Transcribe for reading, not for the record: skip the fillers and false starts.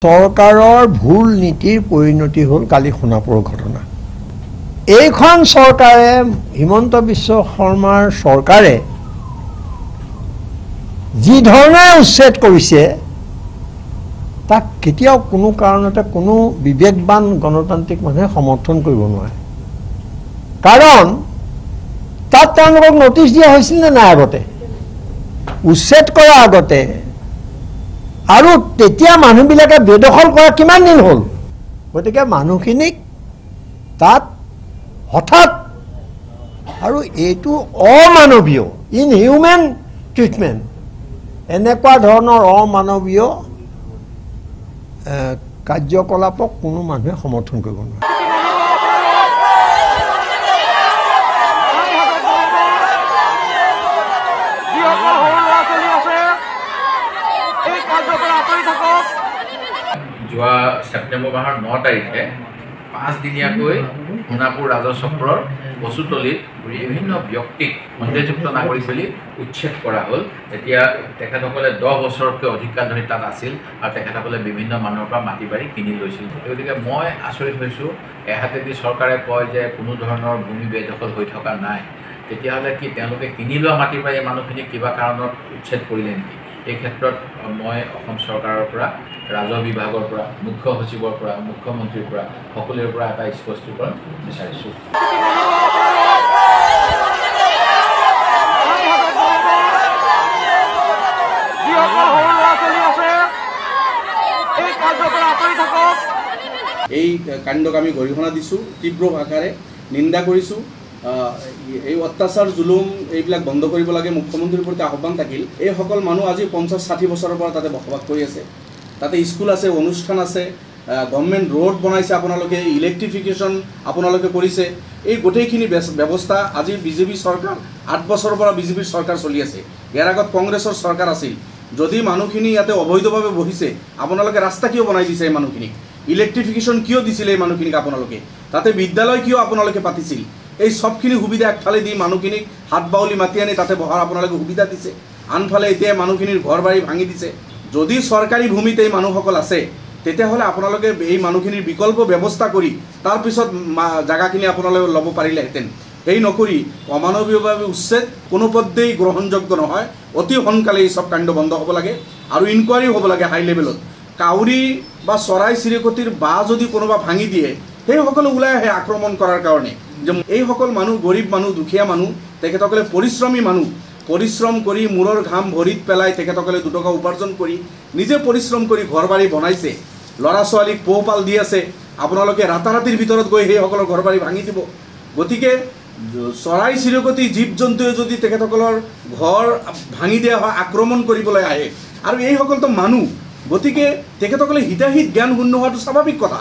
চৰকাৰৰ ভুল নীতিৰ পৰিণতি হ'ল কালি সোণাপুৰৰ ঘটনা। এইখন চৰকাৰে হিমন্ত বিশ্ব শৰ্মাৰ চৰকাৰে যি ধৰণে উচ্ছেদ কৰিছে তাক কেতিয়াও কোনো কাৰণতে কোনো বিবেকবান গণতান্ত্ৰিক মানুহে সমৰ্থন কৰিব নোৱাৰে। কাৰণ তাত তেওঁলোকক নটিচ দিয়া হৈছিল নে নাই আগতে উচ্ছেদ কৰাৰ আগতে, আৰু তেতিয়া মানুহবিলাকে বেদখল কৰা কিমান দিন হ'ল। গতিকে মানুহখিনিক তাত হঠাৎ আৰু এইটো অমানৱীয় ইনহিউমেন ট্ৰিটমেণ্ট, এনেকুৱা ধৰণৰ অমানৱীয় কাৰ্যকলাপক কোনো মানুহে সমৰ্থন কৰিব নোৱাৰে। যোৱা ছেপ্টেম্বৰ মাহৰ 9 তাৰিখে 5 দিনীয়াকৈ সোণাপুৰ ৰাজচক্ৰৰ কচুতলিত বিভিন্ন ব্যক্তিক সন্দেহযুক্ত নাগৰিক বুলি উচ্ছেদ কৰা হ'ল। এতিয়া তেখেতসকলে 10 বছৰতকৈ অধিক কাল ধৰি তাত আছিল আৰু তেখেতসকলে বিভিন্ন মানুহৰ পৰা মাটি বাৰী কিনি লৈছিল। গতিকে মই আচৰিত হৈছোঁ, এহাতেদি চৰকাৰে কয় যে কোনো ধৰণৰ ভূমি বেদখল হৈ থকা নাই, তেতিয়াহ'লে কি তেওঁলোকে কিনি লোৱা মাটিৰ পৰা এই মানুহখিনিক কিবা কাৰণত উচ্ছেদ কৰিলে নেকি? এই ক্ষেত্ৰত মই অসম চৰকাৰৰ পৰা, ৰাজহ বিভাগৰ পৰা, মুখ্য সচিবৰ পৰা, মুখ্যমন্ত্ৰীৰ পৰা সকলোৰে পৰা এটা স্পষ্টীকৰণ বিচাৰিছোঁ। এই কাণ্ডক আমি গৰিহণা দিছোঁ, তীব্ৰ ভাষাৰে নিন্দা কৰিছোঁ। এই অত্যাচাৰ জুলুম এইবিলাক বন্ধ কৰিব লাগে। মুখ্যমন্ত্ৰীৰ প্ৰতি আহ্বান থাকিল, এইসকল মানুহ আজি 50-60 বছৰৰ পৰা তাতে বসবাস কৰি আছে। তাতে স্কুল আছে, অনুষ্ঠান আছে, গভৰ্ণমেণ্ট ৰোড বনাইছে, আপোনালোকে ইলেক্ট্ৰিফিকেশ্যন আপোনালোকে কৰিছে। এই গোটেইখিনি ব্যৱস্থা আজি বিজেপি চৰকাৰ 8 বছৰৰ পৰা বিজেপিৰ চৰকাৰ চলি আছে। ইয়াৰ আগত কংগ্ৰেছৰ চৰকাৰ আছিল। যদি মানুহখিনি ইয়াতে অবৈধভাৱে বহিছে, আপোনালোকে ৰাস্তা কিয় বনাই দিছে? এই মানুহখিনিক ইলেক্ট্ৰিফিকেশ্যন কিয় দিছিলে? এই মানুহখিনিক আপোনালোকে তাতে বিদ্যালয় কিয় আপোনালোকে পাতিছিল? এই সবখিনি সুবিধা একফালে দি মানুহখিনিক হাত বাউলি মাতি আনি তাতে বহাৰ আপোনালোকে সুবিধা দিছে, আনফালে এতিয়া মানুহখিনিৰ ঘৰ বাৰী ভাঙি দিছে। যদি চৰকাৰী ভূমিত এই মানুহসকল আছে, তেতিয়াহ'লে আপোনালোকে এই মানুহখিনিৰ বিকল্প ব্যৱস্থা কৰি তাৰপিছত জাগাখিনি আপোনালোকে ল'ব পাৰিলেহেঁতেন। এই নকৰি অমানৱীয়ভাৱে উচ্ছেদ কোনোপধ্যেই গ্ৰহণযোগ্য নহয়। অতি সোনকালে এই চব কাণ্ড বন্ধ হ'ব লাগে আৰু ইনকুৱাৰী হ'ব লাগে হাই লেভেলত। কাউৰী বা চৰাই চিৰিকটিৰ বাঁহ যদি কোনোবা ভাঙি দিয়ে, সেইসকলে ওলাই আহে আক্ৰমণ কৰাৰ কাৰণে। যে এইসকল মানুহ গৰীব মানুহ, দুখীয়া মানুহ, তেখেতসকলে পৰিশ্ৰমী মানুহ, পৰিশ্ৰম কৰি মূৰৰ ঘাম ভৰিত পেলাই তেখেতসকলে 2 টকা উপাৰ্জন কৰি নিজে পৰিশ্ৰম কৰি ঘৰ বাৰী বনাইছে, ল'ৰা ছোৱালীক পোহপাল দি আছে। আপোনালোকে ৰাতাৰাতিৰ ভিতৰত গৈ সেইসকলৰ ঘৰ বাৰী ভাঙি দিব। গতিকে চৰাই চিৰিকটি জীৱ জন্তুৱে যদি তেখেতসকলৰ ঘৰ ভাঙি দিয়া হয়, আক্ৰমণ কৰিবলৈ আহে, আৰু এইসকলতো মানুহ, গতিকে তেখেতসকলে হিতাহিত জ্ঞান শূন্য হোৱাটো স্বাভাৱিক কথা।